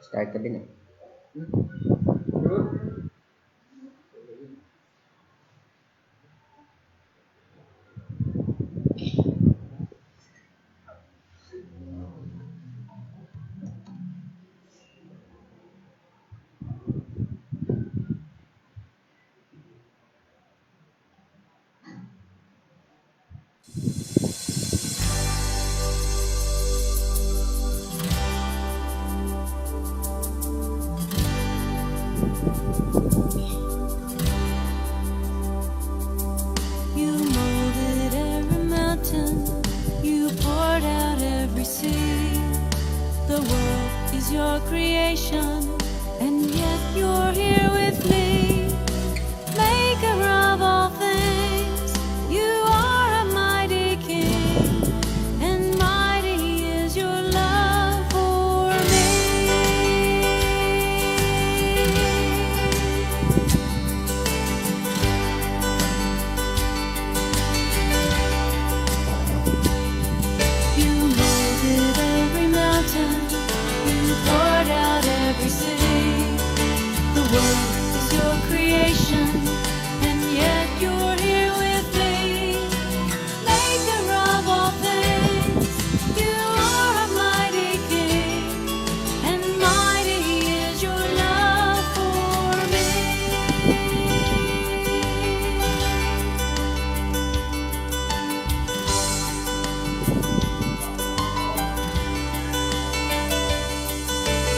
Start ka din eh. You molded every mountain, you poured out every sea. The world is your creation, and yet you're here with me. Maker of all things, you are a mighty king, and mighty is your love for me. You molded every mountain, you poured out every sea. The world is your creation, and yet you're here with me. Maker of all things, you are a mighty king, and mighty is your love for me.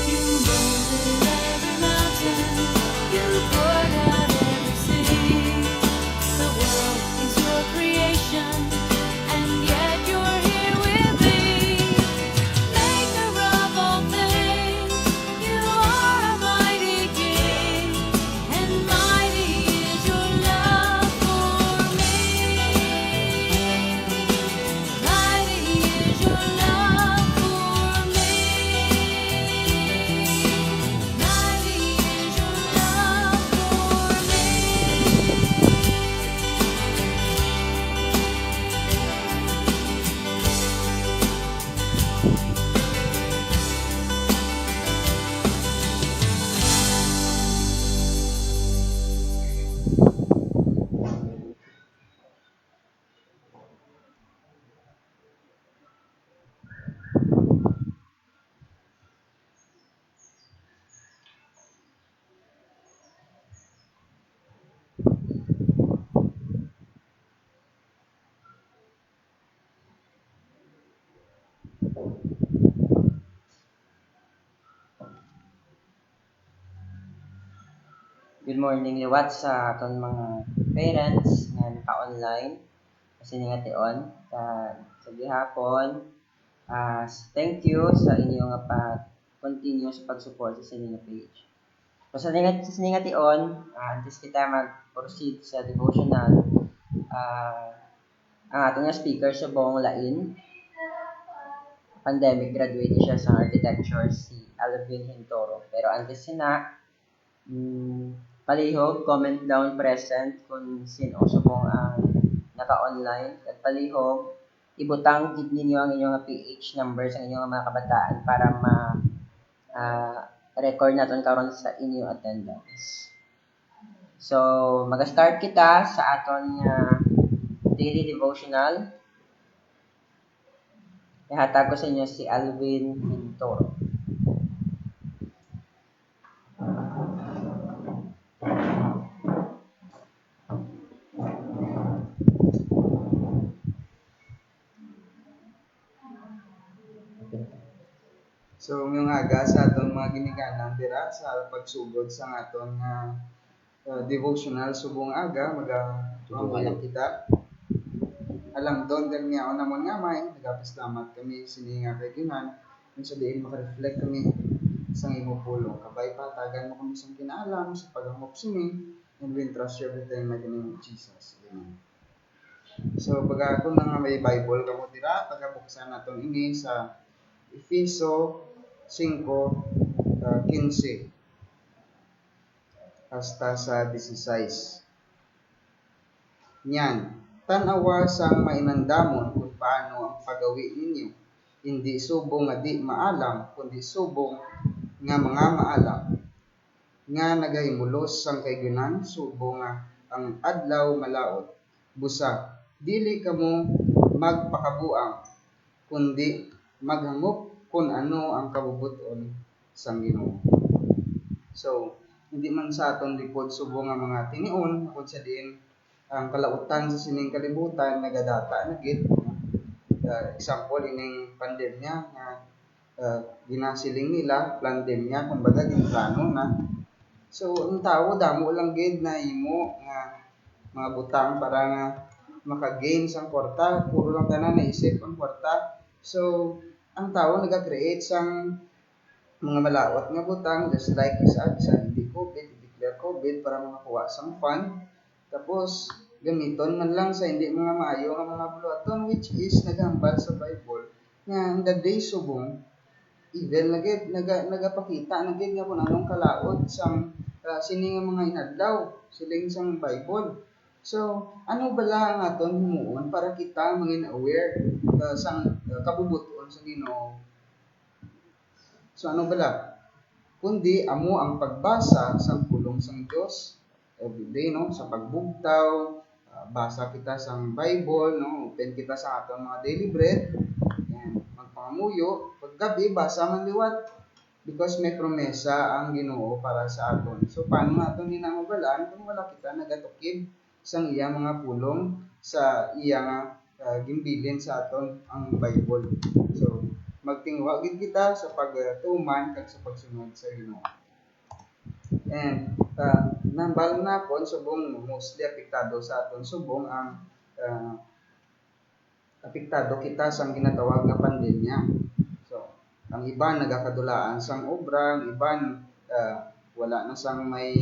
You molded every mountain, you poured out every sea. The world is your creation, and yet you're here with me. Maker of all things, you are a mighty king, and mighty is your love for me. Mighty is your love for me. Mighty is your love for Good morning, liwat sa aton mga parents nga naka-online. Kasi nga tion sa gihapon. Thank you sa inyo nga continue sa pag-support sa inyong page. So sa nga tion, antes kita mag-proceed sa devotional, ang ating nga speaker sa buong lain, pandemic graduate siya sa architecture, si Livelihood. Pero antes sina, palihog, comment down present kung sino subong ang naka-online. At palihog, ibutang gid ninyo ang inyong PH numbers ang inyong mga kabataan para record naton karon sa inyong attendance. So, mag-start kita sa aton daily devotional. Ihatag ko sa inyo si Alvin Hintoro. So, ngayong aga sa atong mga ginikanan dira sa pagsugod sa aton devotional subong aga magawa kita. Alam doon din nga namon nga may nagapasalamat kami sini nga kay Kinan kung sa diin maka-reflect kami sa imo pulong. Kabay patagan mo kami sa kinaalam sa paghangop sini and we trust everything in the name of Jesus. Amen. So, pag ako nga may Bible kamo dira, pagabuksan naton ini sa Efeso 5:15 hasta sa 16. Nyan, tanawa sang mainandamon kung paano ang pagawi ninyo. Hindi subong nga di maalam, kundi subong nga mga maalak nga nagahimulos sang kaygunan subo nga ang adlaw malaot busa dili kamo magpakabuang kundi maghangop kung ano ang kabubuton sang Ginoo. So hindi man sa aton likod subo nga mga tinion kung sa diin ang kalautan sa sining kalibutan nagadata na gid. Example ining pandemya nga ginasiling nila pandemya kumbaga ginplano na. So ang tao damo lang gid na imo nga mga butang para nga maka-gain sang kwarta, puro lang tanan naisip ang kwarta. So ang tao naga-create sang mga malawat nga butang just like sa hindi COVID, declare COVID para makakuha sang fund. Tapos gamiton man lang sa hindi mga maayo nga mga buluhaton which is naghambal sa Bible nga in the day subong evil na gid nagapakita na gid nga kung anong kalaod sang sini nga mga inadlaw siling sang Bible. So ano bala ang aton himuon para kita mangin aware sang kabubuton sa Ginoo. So ano bala? Kundi amo ang pagbasa sa pulong sang Dios everyday no sa pagbugtaw, basa kita sang Bible no, open kita sa aton mga daily bread. Yan, magpangamuyo, paggabi basa man liwat because may promesa ang Ginoo para sa aton. So paano naton hinangubalaan kung wala kita nagatukib sang iya mga pulong sa iya nga gimbilin sa aton ang Bible. So magtingwa gid kita sa pagtuman kag sa pagsunod sa Ginoo. And nambal na kon subong mostly apektado sa aton subong ang apektado kita sang ginatawag nga pandemya. So ang iban nagakadulaan sang obra, ang iban wala na sang may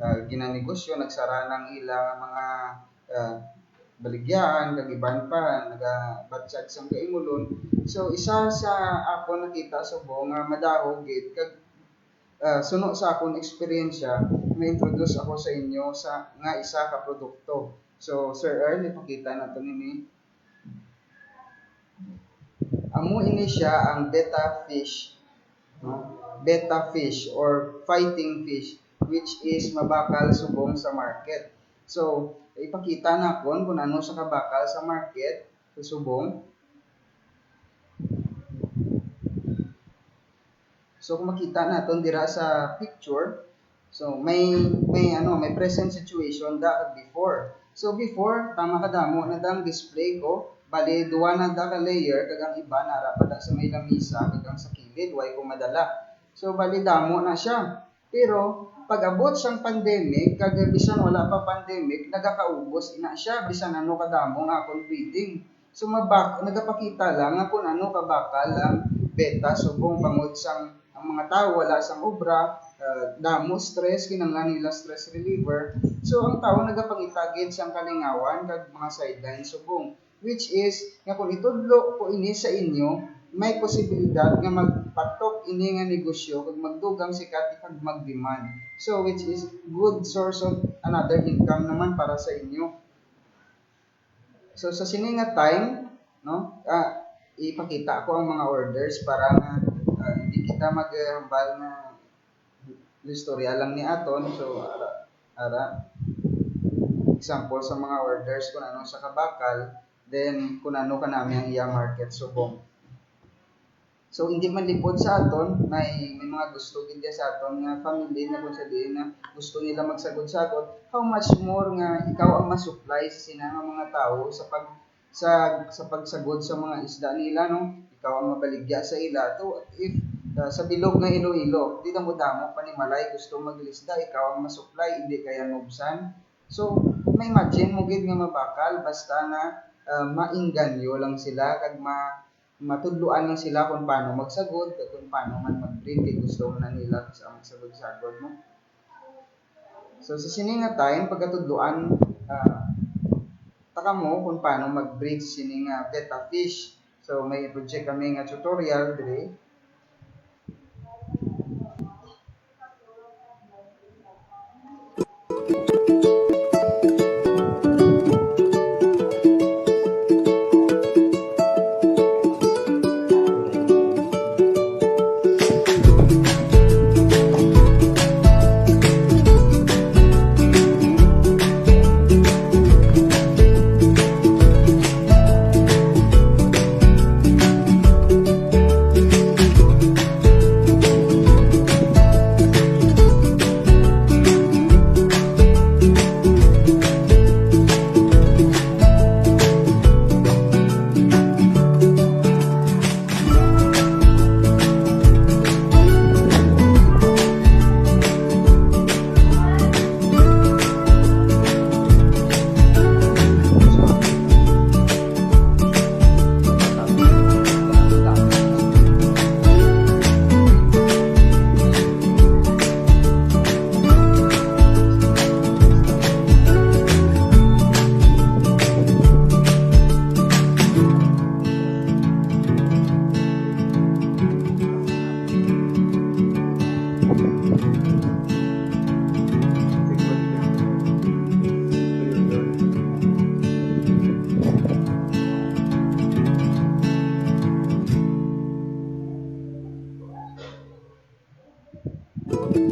ginanegosyo, nagsara ng ilang mga baligyan, kag iban pa nagabatsag sang kaimulon. So isa sa ako nakita subong nga madahog gid kag suno sa akong eksperyensya, ma-introduce ako sa inyo sa nga isa ka produkto. So Sir Earl, ipakita nato nini. Amo ini siya ang betta fish, no? Betta fish or fighting fish which is mabakal subong sa market. So ipakita na kung ano sa kabakal sa market sa subong. So kung makita naton dira sa picture, so may present situation da before. So before tama kadamo na dang display ko, bali duwa na da ka layer kag ang iba nara pa da sa may lamisa kag ang sa kilid way ko madala. So bali damo na siya. Pero pag abot sang pandemic kag bisan wala pa pandemic, nagakaubos ina siya bisan ano kadamo nga akong breeding. So nagapakita lang nga kung ano kabakal ang beta subong bangod sang ang mga tao wala sang obra, damo stress kinahanglan nila stress reliever. So ang tao nagapangitagid sang kalingawan kag mga sideline subong which is nga kung itudlo ko ini sa inyo may posibilidad nga magpatok ini nga negosyo kag magdugang sikat kag magdemand. So which is good source of another income naman para sa inyo. So sa sini nga time no ipakita ko ang mga orders para nga hindi kita maghambal na istorya lang ni aton. So ara example sa mga orders kung ano sa kabakal, then kung ano kanami ang iyang market subong. So hindi man lipod sa aton, may mga gusto gid sa aton nga family na kung sabihin na gusto nila magsagod-sagod, how much more nga ikaw ang masupply sa sinang mga tao sa pagsagod sa mga isda nila no, ikaw ang mabaligya sa ila to. If sa bilog nga Iloilo, di na mo damo panimalay gusto maglisda, ikaw ang masupply, hindi kaya nubsan. So may imagine mo gid nga mabakal basta na mainganyo lang sila kag matudluan lang sila kung paano magsagod kag kung paano man mag-breed kay gusto na nila sa magsagod-sagod no. So sa sini nga time pagkatudluan taka mo kung paano mag-breed sini nga betta fish. So may project kami nga tutorial dire. It's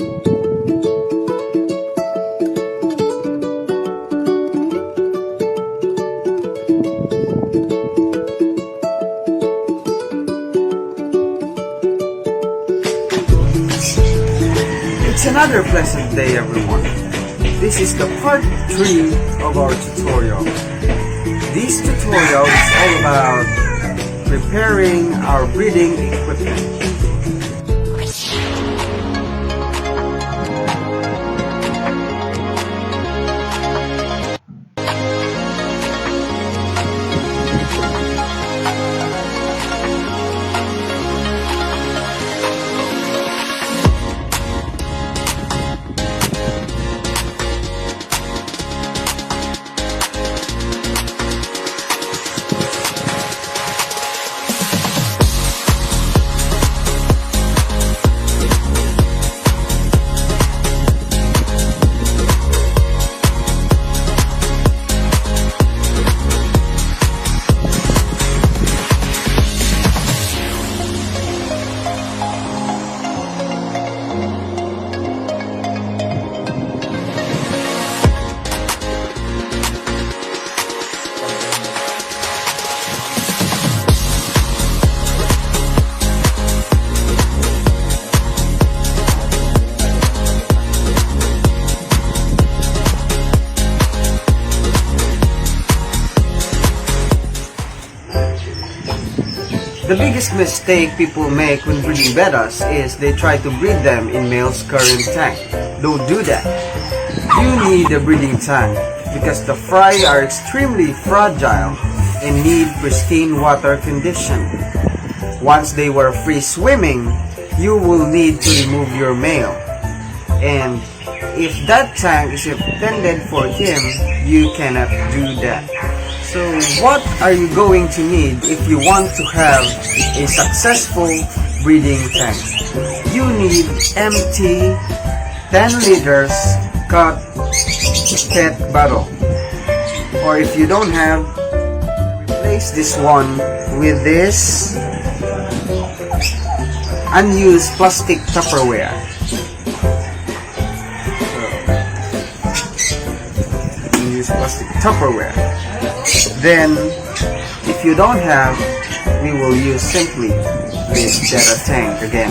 another pleasant day, everyone. This is the part 3 of our tutorial. This tutorial is all about preparing our breeding equipment. The biggest mistake people make when breeding bettas is they try to breed them in male's current tank. Don't do that. You need a breeding tank because the fry are extremely fragile and need pristine water condition. Once they were free swimming, you will need to remove your male. And if that tank is intended for him, you cannot do that. So what are you going to need if you want to have a successful breeding tank? You need empty 10 liters cut PET bottle. Or if you don't have, replace this one with this unused plastic Tupperware. Unused plastic Tupperware. Then, if you don't have, we will use simply this betta tank again.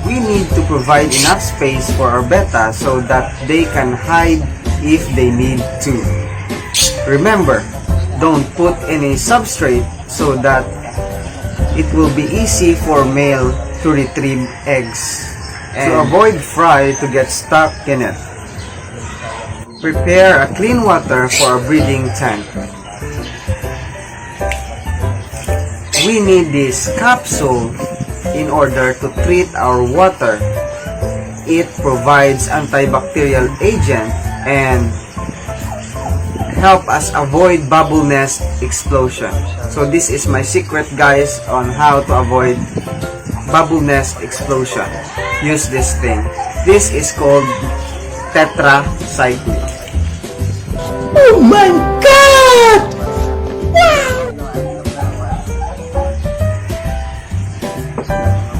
We need to provide enough space for our betta so that they can hide if they need to. Remember, don't put any substrate so that it will be easy for male to retrieve eggs and to avoid fry to get stuck in it. Prepare a clean water for a breeding tank. We need this capsule in order to treat our water. It provides antibacterial agent and help us avoid bubble nest explosion. So this is my secret, guys, on how to avoid bubble nest explosion. Use this thing. This is called tetracycline. Oh my God!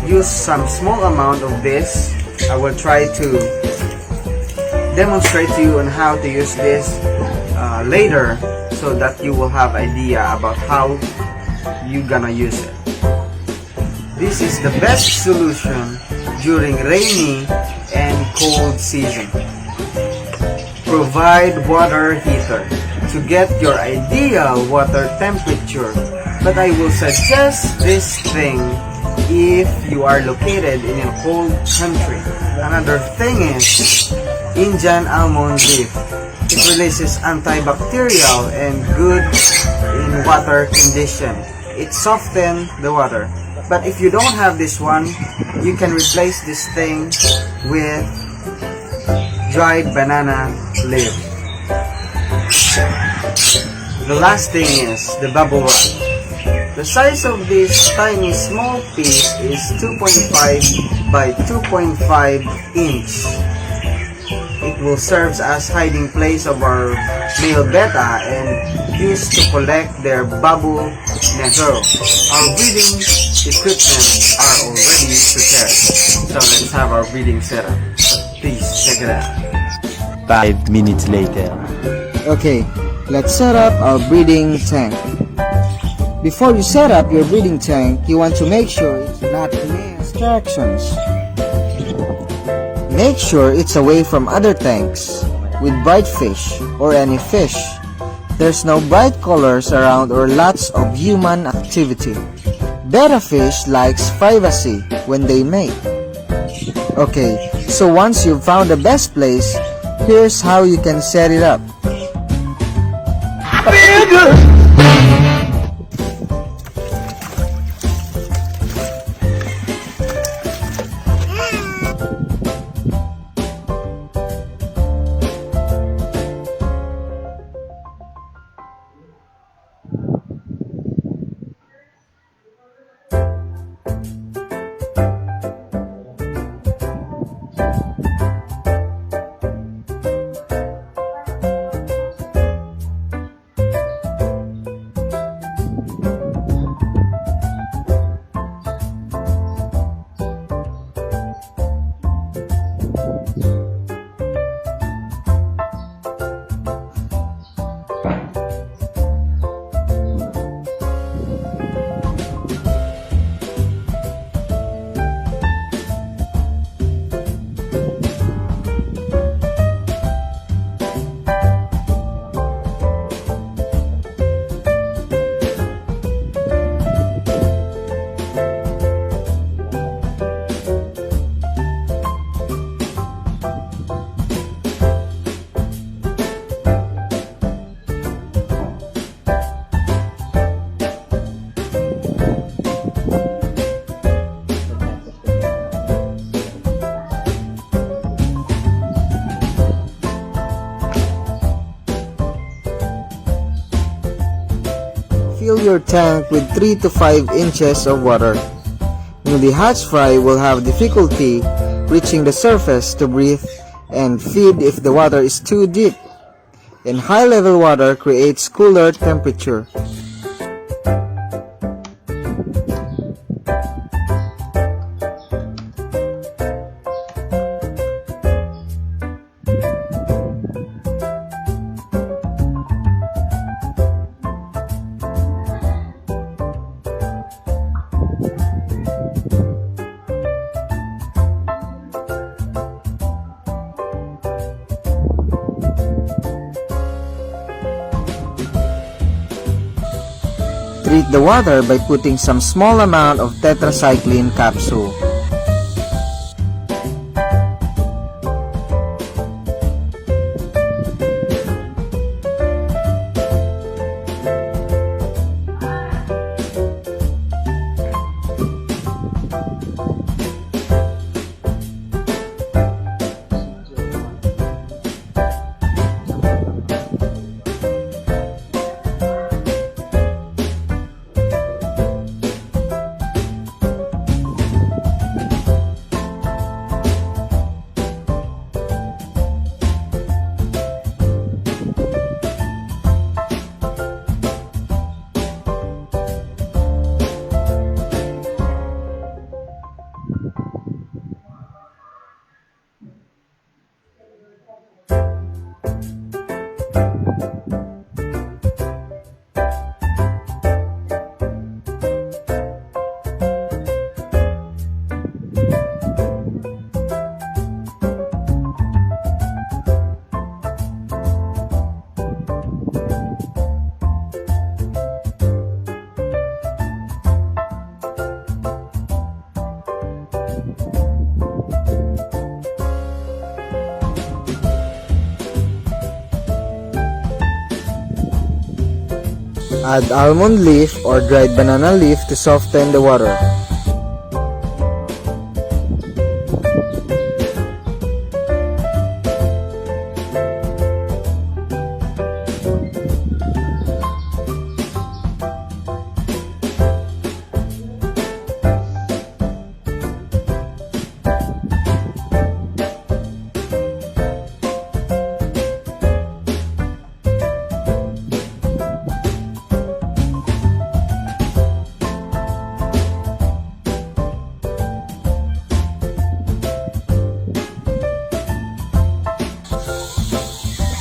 Use some small amount of this. I will try to demonstrate to you on how to use this later so that you will have idea about how you gonna use it. This is the best solution during rainy and cold season. Provide water heater to get your ideal water temperature, but I will suggest this thing if you are located in a cold country. Another thing is Indian almond leaf. It releases antibacterial and good in water condition. It softens the water. But if you don't have this one, you can replace this thing with dried banana leaf. The last thing is the bubble wrap. The size of this tiny small piece is 2.5 by 2.5 inch. It will serve as hiding place of our male betta and used to collect their bubble nest. Our breeding equipment are already prepared. So let's have our breeding setup. Please check it out. 5 minutes later. Okay, let's set up our breeding tank. Before you set up your breeding tank, you want to make sure it's not near distractions. Make sure it's away from other tanks with bright fish or any fish. There's no bright colors around or lots of human activity. Betta fish likes privacy when they mate. Okay, so once you've found the best place, here's how you can set it up. Fill your tank with 3 to 5 inches of water. Newly hatched fry will have difficulty reaching the surface to breathe and feed if the water is too deep. And high level water creates cooler temperature. Treat the water by putting some small amount of tetracycline capsule. Add almond leaf or dried banana leaf to soften the water.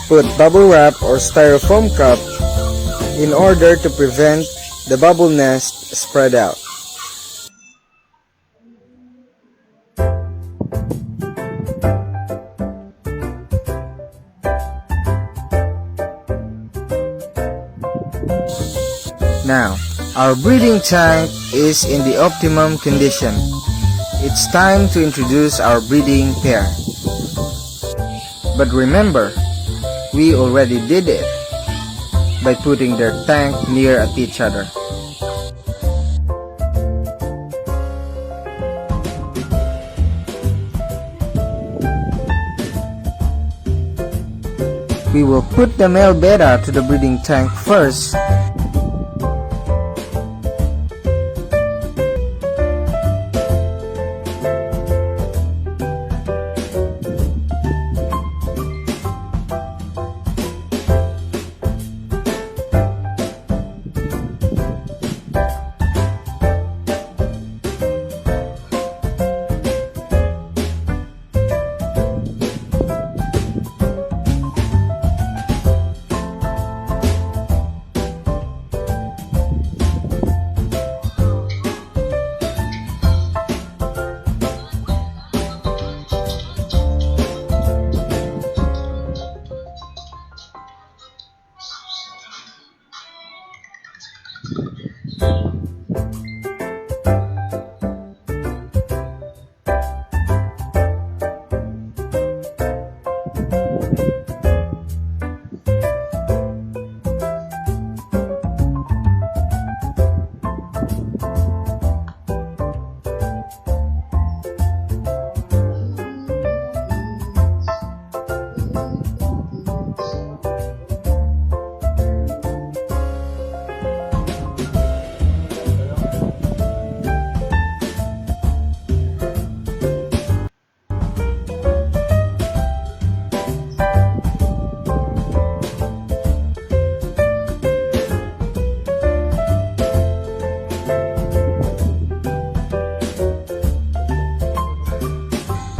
put bubble wrap or styrofoam cup in order to prevent the bubble nest spread out. Now, our breeding tank is in the optimum condition. It's time to introduce our breeding pair. But remember, we already did it by putting their tank near at each other. We will put the male beta to the breeding tank first.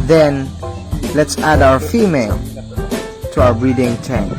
Then, let's add our female to our breeding tank.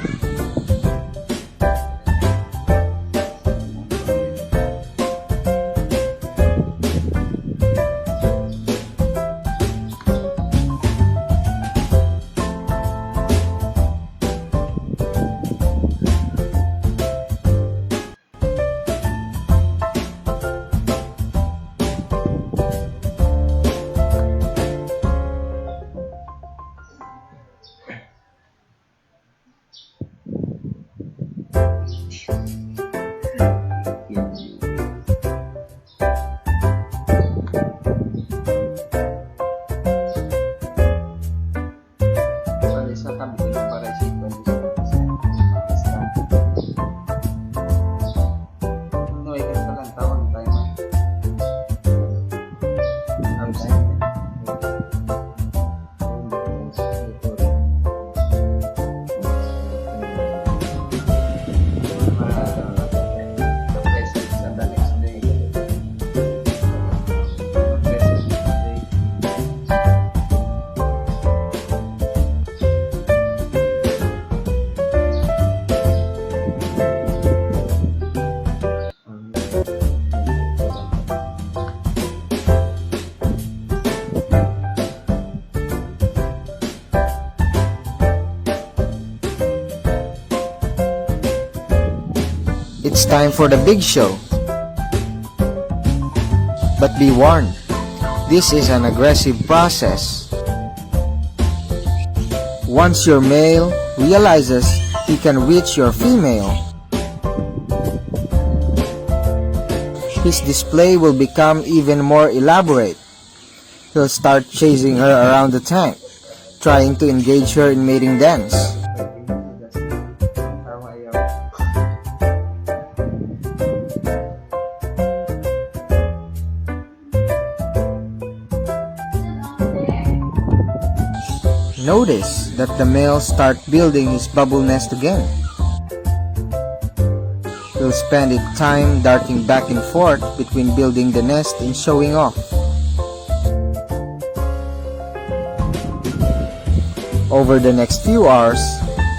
It's time for the big show. But be warned, this is an aggressive process. Once your male realizes he can reach your female, his display will become even more elaborate. He'll start chasing her around the tank, trying to engage her in mating dance. Notice that the male start building his bubble nest again. He'll spend its time darting back and forth between building the nest and showing off. Over the next few hours,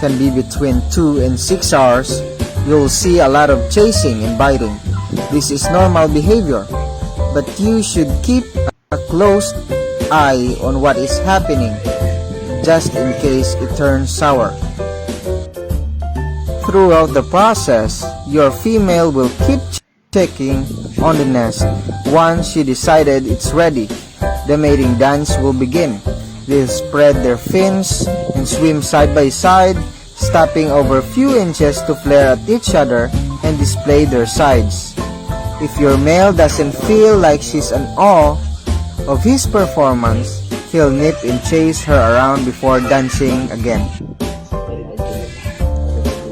can be between 2 and 6 hours, you'll see a lot of chasing and biting. This is normal behavior, but you should keep a close eye on what is happening, just in case it turns sour. Throughout the process, your female will keep checking on the nest. Once she decided it's ready, the mating dance will begin. They'll spread their fins and swim side by side, stopping over a few inches to flare at each other and display their sides. If your male doesn't feel like she's in awe of his performance, he'll nip and chase her around before dancing again.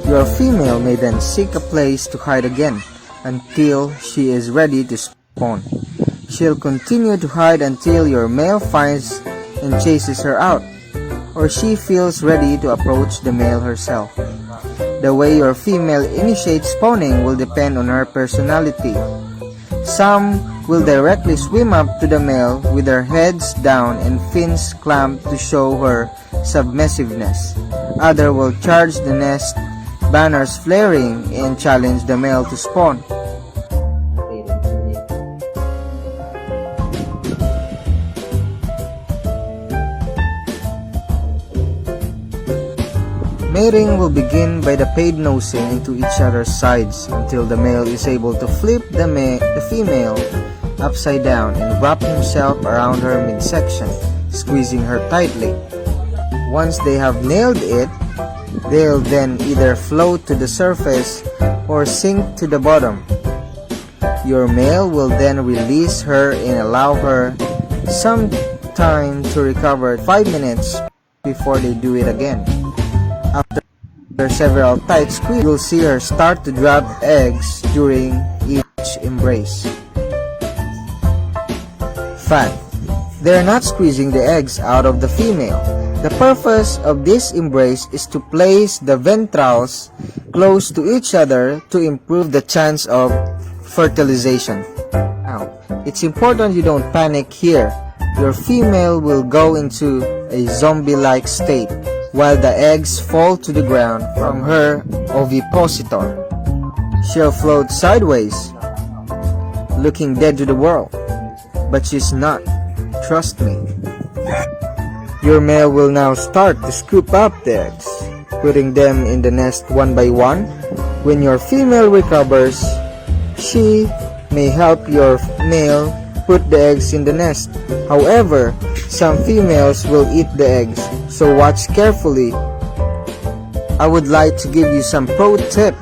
Your female may then seek a place to hide again until she is ready to spawn. She'll continue to hide until your male finds and chases her out, or she feels ready to approach the male herself. The way your female initiates spawning will depend on her personality. Some will directly swim up to the male with their heads down and fins clamped to show her submissiveness. Others will charge the nest, banners flaring, and challenge the male to spawn. Mating will begin by the paid nosing into each other's sides until the male is able to flip the female upside down and wrap himself around her midsection, squeezing her tightly. Once they have nailed it, they'll then either float to the surface or sink to the bottom. Your male will then release her and allow her some time to recover 5 minutes before they do it again. After several tight squeezes, you'll see her start to drop eggs during each embrace. Fact: they're not squeezing the eggs out of the female. The purpose of this embrace is to place the ventrals close to each other to improve the chance of fertilization. Now, it's important you don't panic here. Your female will go into a zombie-like state while the eggs fall to the ground from her ovipositor. She'll float sideways, looking dead to the world. But she's not. Trust me. Your male will now start to scoop up the eggs, putting them in the nest one by one. When your female recovers, she may help your male put the eggs in the nest. However, some females will eat the eggs, so watch carefully. I would like to give you some pro tip.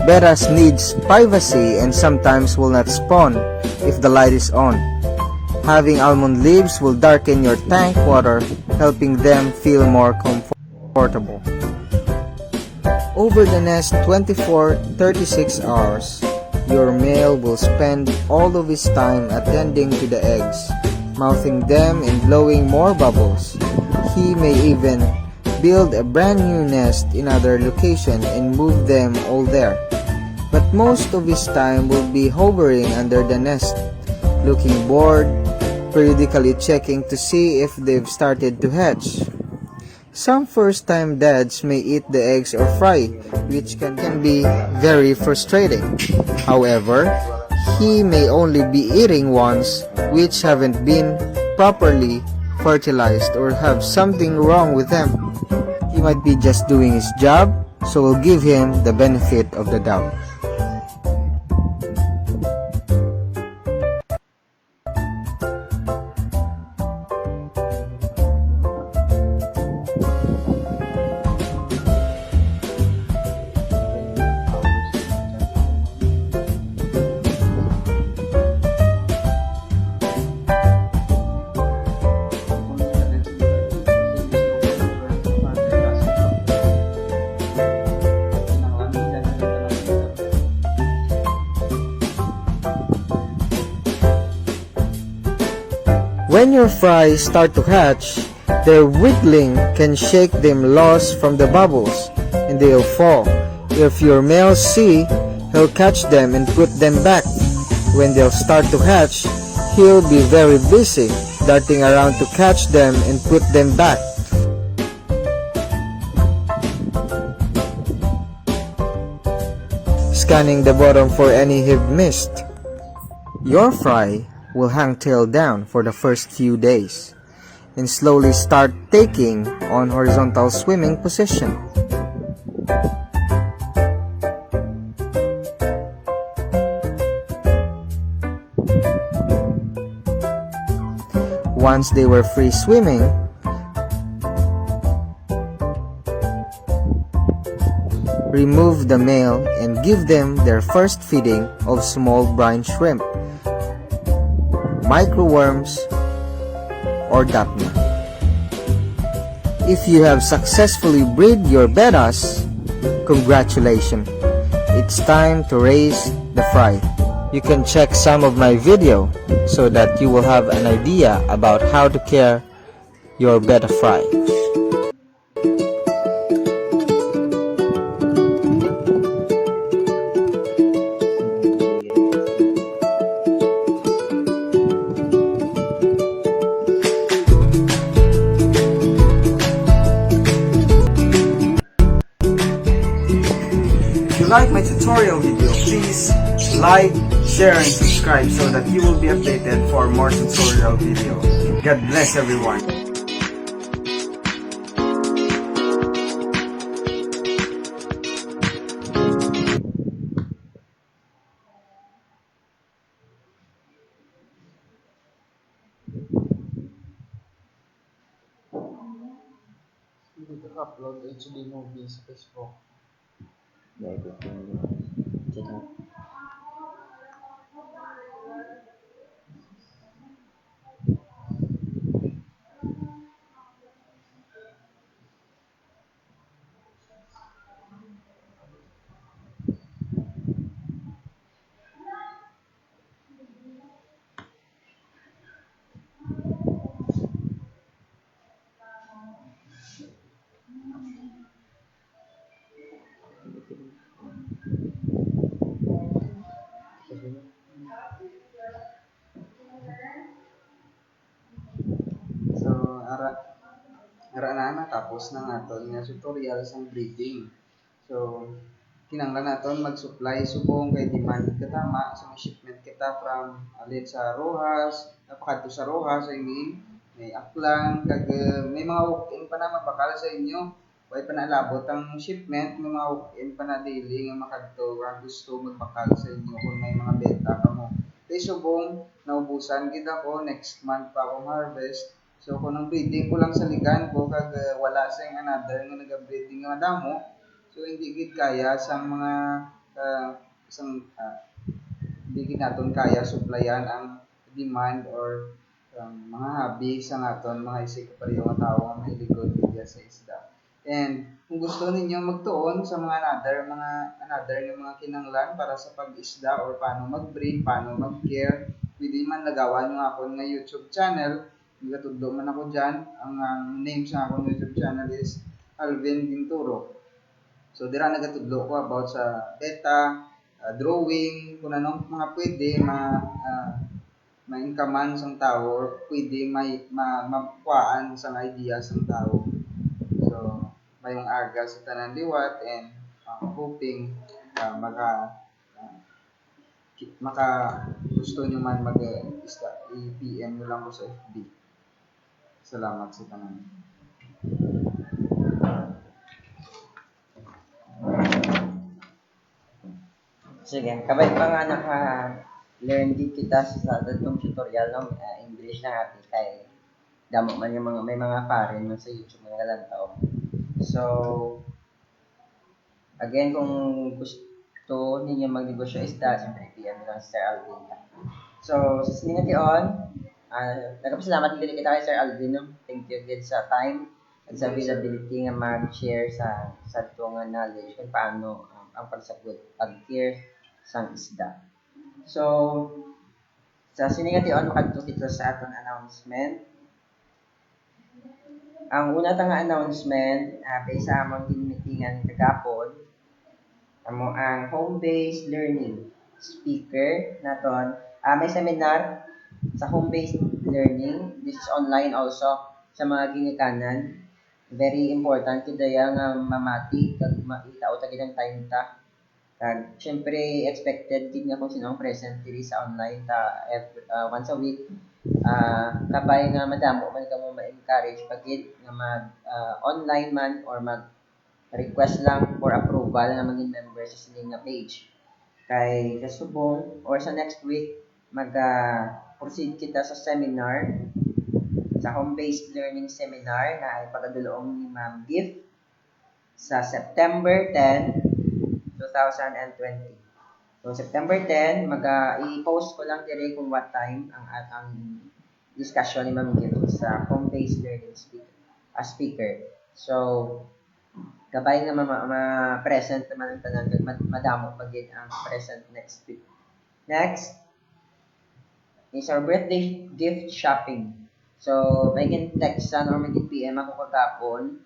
Bettas needs privacy and sometimes will not spawn if the light is on. Having almond leaves will darken your tank water, helping them feel more comfortable. Over the next 24-36 hours, your male will spend all of his time attending to the eggs, mouthing them and blowing more bubbles. He may even build a brand new nest in another location and move them all there. But most of his time will be hovering under the nest, looking bored, periodically checking to see if they've started to hatch. Some first-time dads may eat the eggs or fry, which can be very frustrating. However, he may only be eating ones which haven't been properly fertilized or have something wrong with them. He might be just doing his job, so we'll give him the benefit of the doubt. When your fries start to hatch, their wiggling can shake them loose from the bubbles and they'll fall. If your male see, he'll catch them and put them back. When they'll start to hatch, he'll be very busy darting around to catch them and put them back. scanning the bottom for any heave mist. Your fry will hang tail down for the first few days and slowly start taking on horizontal swimming position. Once they were free swimming, remove the male and give them their first feeding of small brine shrimp, microworms, or dapna. If you have successfully bred your bettas, congratulations! It's time to raise the fry. You can check some of my video so that you will have an idea about how to care your betta fry. If you like my tutorial video, please like, share, and subscribe so that you will be updated for more tutorial videos. God bless everyone. Hindi ka upload HD movie sa Facebook. So, ara na natapos na naton nga tutorial sa breeding. So, kinanglan naton mag-supply subong kay demand katama sa mga shipment kita from alin sa Rojas, napakadto sa Rojas, I mean, may Aklan, kag may mga walk-in pa na mabakal sa inyo. Way pa nalabot ang shipment, may mga walk-in pa na daily nga makadto kung gusto magbakal sa inyo kung may mga benta ka mo. Kay subong naubusan gid ako next month pa akong harvest. So kung ang breeding ko lang sa ligan ko kag wala sa another nga naga-breeding nga damo, so hindi gid kaya sa mga hindi gid naton kaya supplyan ang demand or mga hobby sa naton mga isig pareho nga tawo nga mahiligod diya sa isda. And kung gusto ninyo magtuon sa mga another nga mga kinanglan para sa pag-isda or paano mag-breed, paano mag-care, pwede man nagawa nyo ako nga YouTube channel. Gatudlo man ako dyan. Ang name sa akong YouTube channel is Alvin Ginturo. So dira nagatudlo ko about sa beta, drawing, kung anong mga pwede ma-inkaman sang tao or pwede makuhaan sang idea sang tao. So mayong aga sa tanan liwat and hoping maka gusto nyo man i-PM nyo lang ko sa FB. Salamat sa tanan. Sige, kabay pa nga naka-learn din kita sa datong tutorial ng English na natin kay damo man yung may mga foreign man sa YouTube mga kalantaw. So, again, kung gusto ninyo magnegosyo isda, siyempre PM lang si Sir Alvin. So, sa siningat yun, nagpasalamat din kita kay Sir Alvin. No? Thank you again sa time at sa availability nga mag-share sa itong knowledge kung paano ang pagsagot, pag-care sang isda. So, sa siningat yun, makadto kita sa atong announcement. Ang una nga announcement, based sa among meetingan kagapon, ang home-based learning speaker naton. May seminar sa home-based learning. This is online also sa mga ginikanan. Very important kaya nga mamati kag makita o tagid ang time ta Kag syempre expected gid nga kung sino ang present diri sa online ta once a week. Kabay nga madamo man kamo ma-encourage pagid nga mag online man or mag request lang for approval na maging member sa sining nga page. Kay kasubong or sa next week proceed kita sa seminar, sa home-based learning seminar na ay pagaduloong ni Ma'am Gift sa September 10, 2020. So September 10, i-post ko lang dire kung what time ang discussion ni Ma'am Gift sa home-based learning speaker. So kabay nga ma-present naman ang tanan kag madamo pagid ang present next week. Next is our birthday gift shopping. So may textan or may PM ako kagapon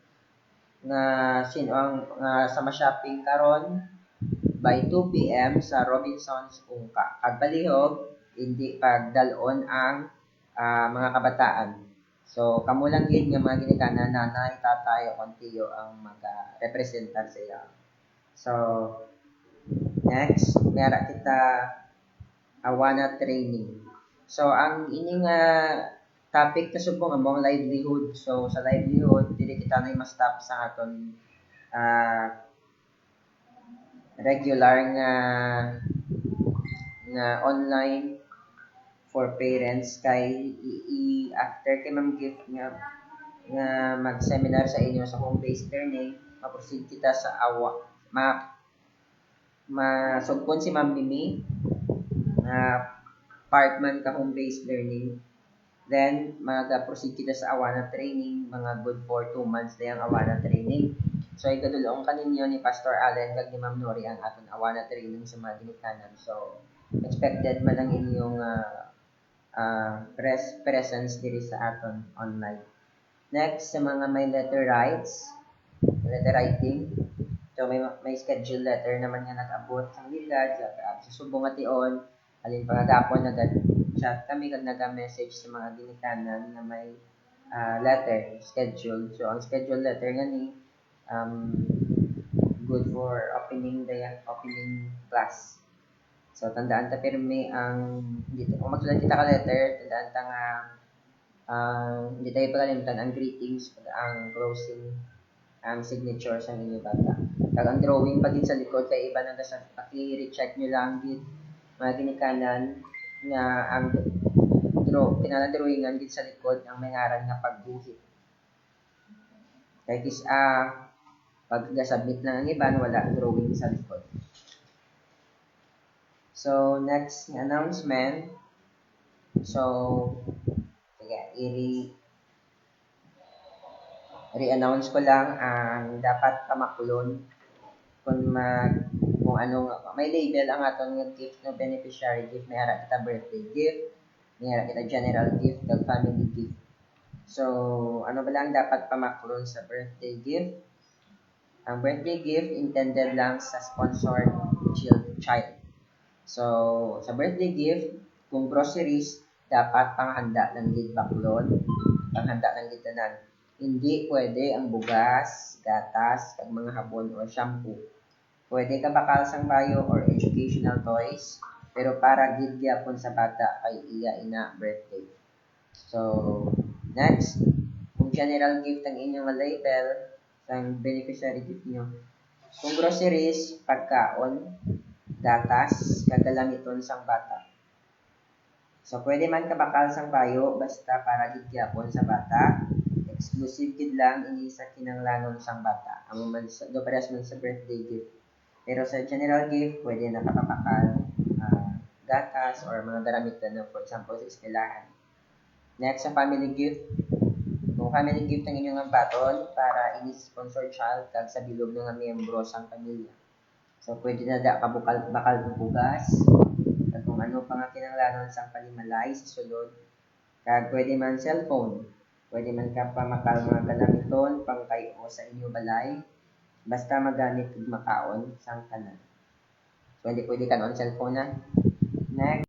nga sino ang sa ma-shopping karon by 2 PM sa Robinson's Ungka. Kag palihog hindi pagdalon ang mga kabataan. So kamo lang gid nga mga ginikanan nanay, tatay o kontiyo ang mag-representar sa iya. So next, meron kita awana training. So ang ining topic kasubong among livelihood. So sa livelihood dili kita na ma-stop sa aton regular nga online for parents kay after kay Ma'am Gift nga mag-seminar sa inyo sa home-based learning, ma-proceed kita sa masugpon si Ma'am Mimi part man ka home-based learning. Then mag-proceed kita sa awana training, mga good for 2 months na yung awana training. So ikadulong kaninyo ni Pastor Allen kag ni Ma'am Nori ang aton awana training sa mga ginikanan. So expected man ang inyong presence diri sa aton online. Next, sa mga may letter writing. So may schedule letter naman nga nag-abot sa ligad sa subong ation alin pagagapon nag-chat kami kag nag-message sa mga ginikanan na may letter schedule. So ang schedule letter ngani good for opening class. So tandaan ta pirmi ang kung magsulat kita ka letter, tandaan ta nga hindi tayo pagalimutan ang greetings, ang closing, ang signature sa inyo bata. Kag ang drawing pagin sa likod kay iba nang sa paki-recheck nyo lang gid mga ginikanan nga ang drawingan gid sa likod ang may ngaran nga pagguhit. Kay pag submit lang ang iban wala drawing sa likod. So next announcement. So sige, i-announce ko lang ang dapat kamakulon kung ano may label ang aton nga gift no beneficiary gift, may ara kita birthday gift, may ara kita general gift kag family gift. So ano ba lang dapat pamakulon sa birthday gift? Ang birthday gift intended lang sa sponsored child. So sa birthday gift kung groceries dapat panghanda ng gid baklon, panghanda ng gid tanan. Hindi pwede ang bugas, gatas, kag mga habon o shampoo. Pwede ka bakal sang bayo or educational toys, pero para gid gyapon sa bata kay iya ina birthday. So, next, kung general gift ang inyong label sang beneficiary gift niyo. Kung groceries, pagkaon, gatas, kagamiton sang bata. So, pwede man ka bakal sang bayo basta para gid gyapon sa bata. Exclusive gid lang ini sa kinahanglanon sang bata. Amo man sa do parehas man sa birthday gift. Pero sa general gift, pwede nakapapakal, gatas, or mga garamitan na, for example, sa eskwelahan. Next, sa family gift. Kung family gift ang inyong baton para ini-sponsor child kag sa bilog ng miyembro sang pamilya. So, pwede na bakal bugas, kag kung ano pa nga kinahanglanon sang palimalay sa sulod. Kag pwede man cellphone. Pwede man ka pamakal mga galamiton, pangkayo sa inyo balay. Basta magamit ug makaon sang tanan. Pwede kanon cellphone na. Next.